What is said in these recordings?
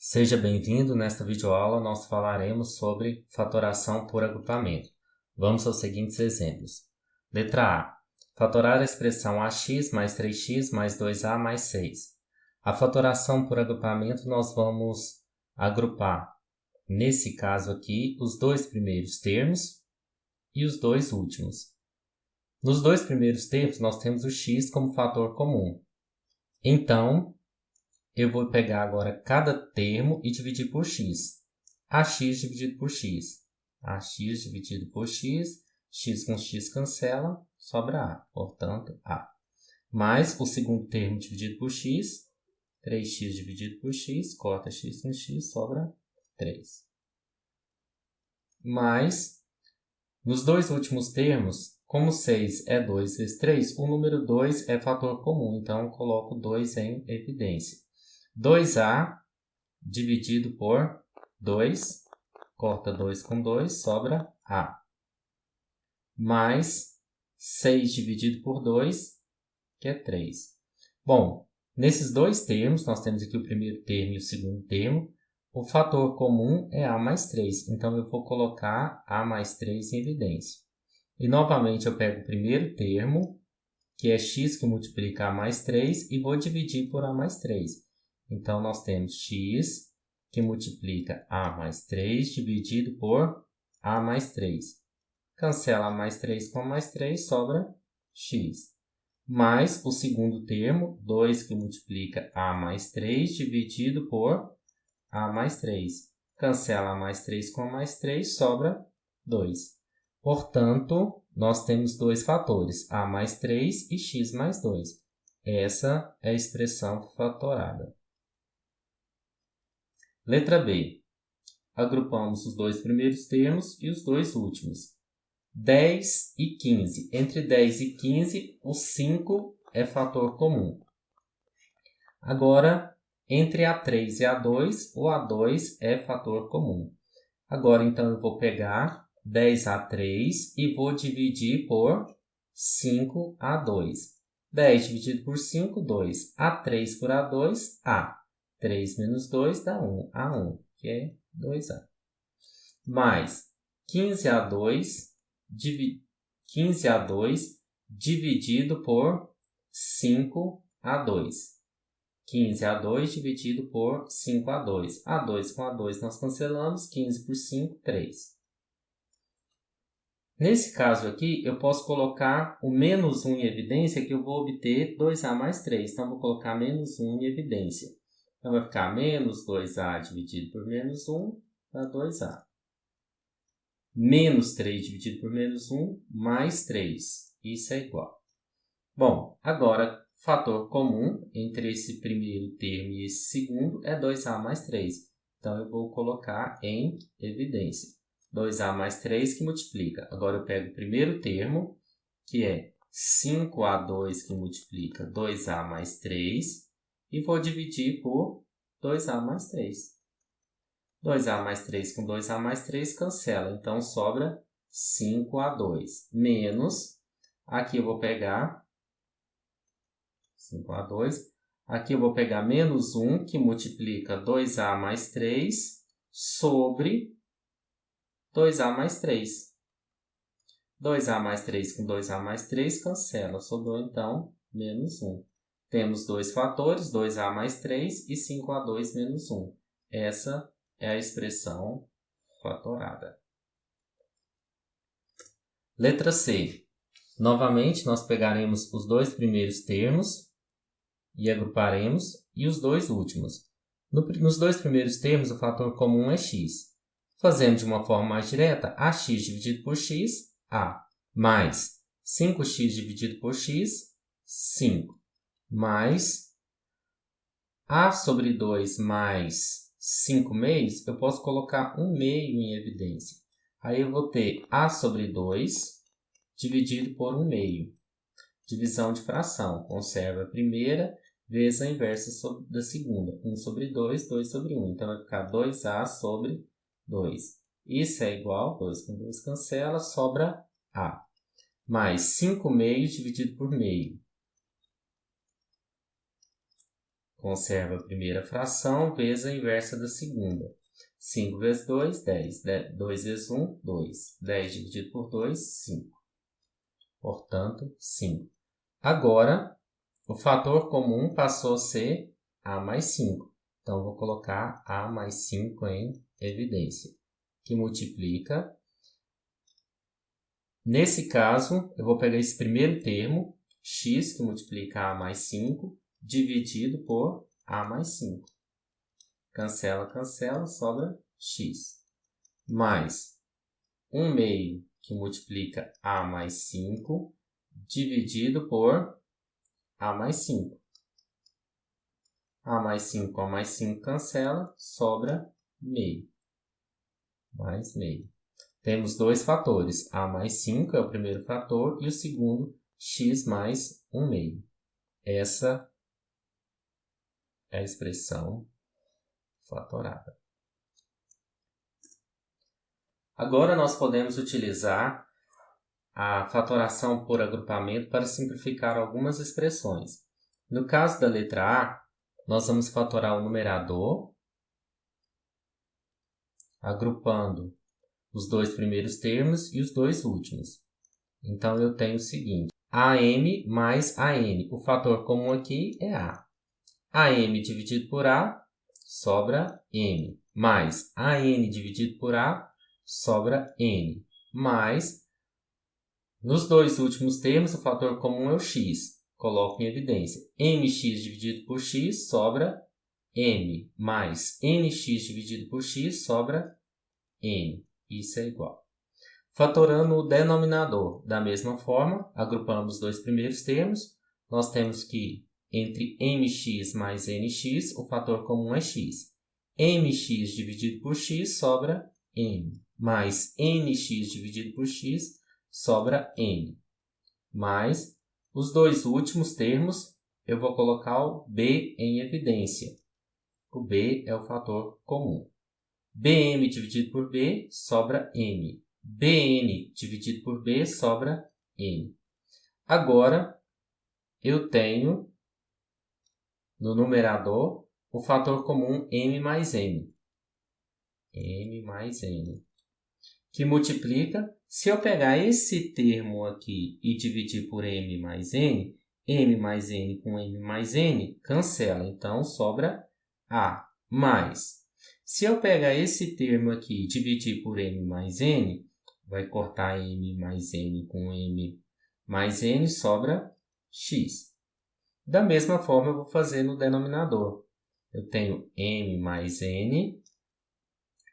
Seja bem-vindo. Nesta videoaula nós falaremos sobre fatoração por agrupamento. Vamos aos seguintes exemplos. Letra A. Fatorar a expressão ax mais 3x mais 2a mais 6. A fatoração por agrupamento nós vamos agrupar, nesse caso aqui, os dois primeiros termos e os dois últimos. Nos dois primeiros termos nós temos o x como fator comum. Então, eu vou pegar agora cada termo e dividir por x. Ax dividido por x. Ax dividido por x. X com x cancela, sobra a. Portanto, a. Mais o segundo termo dividido por x. 3x dividido por x. Corta x com x, sobra 3. Mais, nos dois últimos termos, como 6 é 2 vezes 3, o número 2 é fator comum. Então, eu coloco 2 em evidência. 2a dividido por 2, corta 2 com 2, sobra a. Mais 6 dividido por 2, que é 3. Bom, nesses dois termos, nós temos aqui o primeiro termo e o segundo termo. O fator comum é a mais 3, então eu vou colocar a mais 3 em evidência. E novamente eu pego o primeiro termo, que é x que multiplica a mais 3, e vou dividir por a mais 3. Então, nós temos x que multiplica a mais 3 dividido por a mais 3. Cancela a mais 3 com a mais 3, sobra x. Mais o segundo termo, 2 que multiplica a mais 3 dividido por a mais 3. Cancela a mais 3 com a mais 3, sobra 2. Portanto, nós temos dois fatores, a mais 3 e x mais 2. Essa é a expressão fatorada. Letra B. Agrupamos os dois primeiros termos e os dois últimos. 10 e 15. Entre 10 e 15, o 5 é fator comum. Agora, entre A3 e A2, o A2 é fator comum. Agora, então, eu vou pegar 10A3 e vou dividir por 5A2. 10 dividido por 5, 2. A3 por A2, A. 3 menos 2 dá 1. A1, que é 2A. Mais 15A2 dividido por 5A2. 15A2 dividido por 5A2. A2 com A2 nós cancelamos. 15 por 5, 3. Nesse caso aqui, eu posso colocar o menos 1 em evidência, que eu vou obter 2A mais 3. Então, vou colocar menos 1 em evidência. Então, vai ficar menos 2A dividido por menos 1, dá 2A. Menos 3 dividido por menos 1, mais 3. Isso é igual. Bom, agora, fator comum entre esse primeiro termo e esse segundo é 2A mais 3. Então, eu vou colocar em evidência. 2A mais 3 que multiplica. Agora, eu pego o primeiro termo, que é 5A2 que multiplica 2A mais 3, e vou dividir por 2A mais 3. 2A mais 3 com 2A mais 3 cancela. Então, sobra 5A2 menos, aqui eu vou pegar 5A2. Aqui eu vou pegar menos 1, que multiplica 2A mais 3, sobre 2A mais 3. 2A mais 3 com 2A mais 3 cancela. Sobrou, então, menos 1. Temos dois fatores, 2A mais 3 e 5A2 menos 1. Essa é a expressão fatorada. Letra C. Novamente, nós pegaremos os dois primeiros termos e agruparemos, e os dois últimos. Nos dois primeiros termos, o fator comum é x. Fazendo de uma forma mais direta, ax dividido por x, a. Mais 5x dividido por x, 5. Mais a sobre 2 mais 5 meios, eu posso colocar 1 meio em evidência. Aí eu vou ter a sobre 2 dividido por 1 meio. Divisão de fração. Conserva a primeira vezes a inversa da segunda. 1 sobre 2, 2 sobre 1. Então, vai ficar 2A sobre 2. Isso é igual, 2 com 2 cancela, sobra A. Mais 5 meios dividido por meio. Conserva a primeira fração vezes a inversa da segunda. 5 vezes 2, 10. 2 vezes 1, 2. 10 dividido por 2, 5. Portanto, 5. Agora, o fator comum passou a ser A mais 5. Então, eu vou colocar A mais 5 em evidência, que multiplica. Nesse caso, eu vou pegar esse primeiro termo, x, que multiplica A mais 5, dividido por A mais 5. Cancela, cancela, sobra x. Mais 1 meio, que multiplica A mais 5, dividido por A mais 5. A mais 5 com A mais 5 cancela, sobra meio. Mais meio. Temos dois fatores. A mais 5 é o primeiro fator e o segundo, x mais 1 meio. Essa é a expressão fatorada. Agora nós podemos utilizar a fatoração por agrupamento para simplificar algumas expressões. No caso da letra A, nós vamos fatorar o numerador, agrupando os dois primeiros termos e os dois últimos. Então, eu tenho o seguinte: AM mais AN. O fator comum aqui é A. AM dividido por A, sobra M. Mais AN dividido por A, sobra N. Mais, nos dois últimos termos, o fator comum é o x. Coloco em evidência. Mx dividido por x, sobra M. Mais Nx dividido por x, sobra N. Isso é igual. Fatorando o denominador. Da mesma forma, agrupamos os dois primeiros termos. Nós temos que, entre mx mais nx, o fator comum é x. Mx dividido por x sobra m. Mais nx dividido por x sobra n. Mais os dois últimos termos, eu vou colocar o b em evidência. O b é o fator comum. Bm dividido por b sobra m. Bn dividido por b sobra n. Agora, eu tenho no numerador o fator comum m mais n. M mais n. Que multiplica. Se eu pegar esse termo aqui e dividir por m mais n com m mais n, cancela. Então, sobra a. Mais. Se eu pegar esse termo aqui e dividir por m mais n, vai cortar m mais n com m mais n, sobra x. Da mesma forma, eu vou fazer no denominador. Eu tenho m mais n,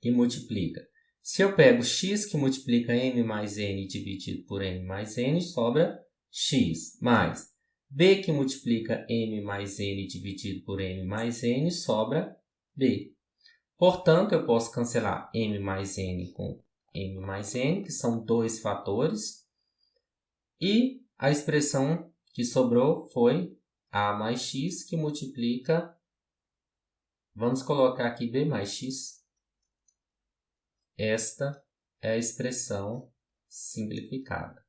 que multiplica. Se eu pego x, que multiplica m mais n dividido por m mais n, sobra x. Mais b, que multiplica m mais n dividido por m mais n, sobra b. Portanto, eu posso cancelar m mais n com m mais n, que são dois fatores. E a expressão que sobrou foi a mais x, que multiplica... Vamos colocar aqui b mais x. Esta é a expressão simplificada.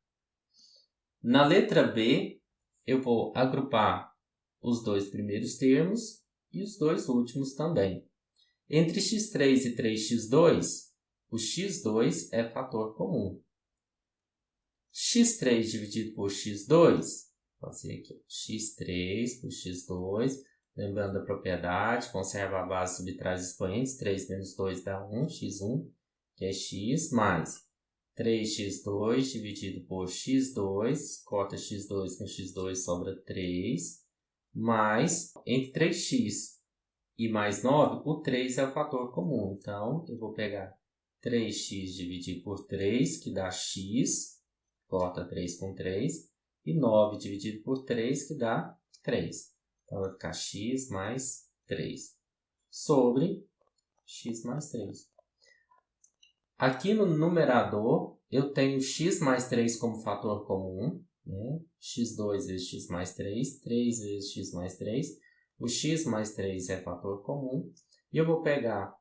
Na letra B, eu vou agrupar os dois primeiros termos e os dois últimos também. Entre x3 e 3x2, o x2 é fator comum. x3 dividido por x2, vou fazer aqui, x3 por x2, lembrando da propriedade, conserva a base, subtrai os expoentes, 3 menos 2 dá 1, x1, que é x, mais 3x2 dividido por x2, corta x2 com x2, sobra 3, mais, entre 3x e mais 9, o 3 é o fator comum. Então, eu vou pegar 3x dividido por 3, que dá x, corta 3 com 3, e 9 dividido por 3, que dá 3. Então, vai ficar x mais 3, sobre x mais 3. Aqui no numerador, eu tenho x mais 3 como fator comum, né? x2 vezes x mais 3, 3 vezes x mais 3. O x mais 3 é fator comum. E eu vou pegar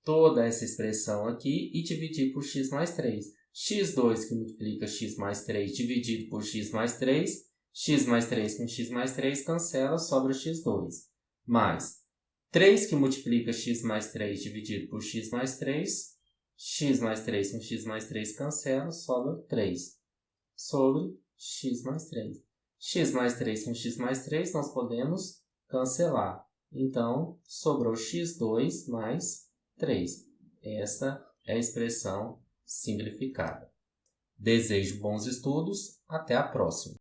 toda essa expressão aqui e dividir por x mais 3. x2 que multiplica x mais 3 dividido por x mais 3. X mais 3 com x mais 3 cancela, sobra x2. mais 3 que multiplica x mais 3 dividido por x mais 3 com x mais 3 cancela, sobra 3 sobre x mais 3. X mais 3 com x mais 3 nós podemos cancelar. Então, sobrou x2 mais 3. Essa é a expressão simplificada. Desejo bons estudos. Até a próxima.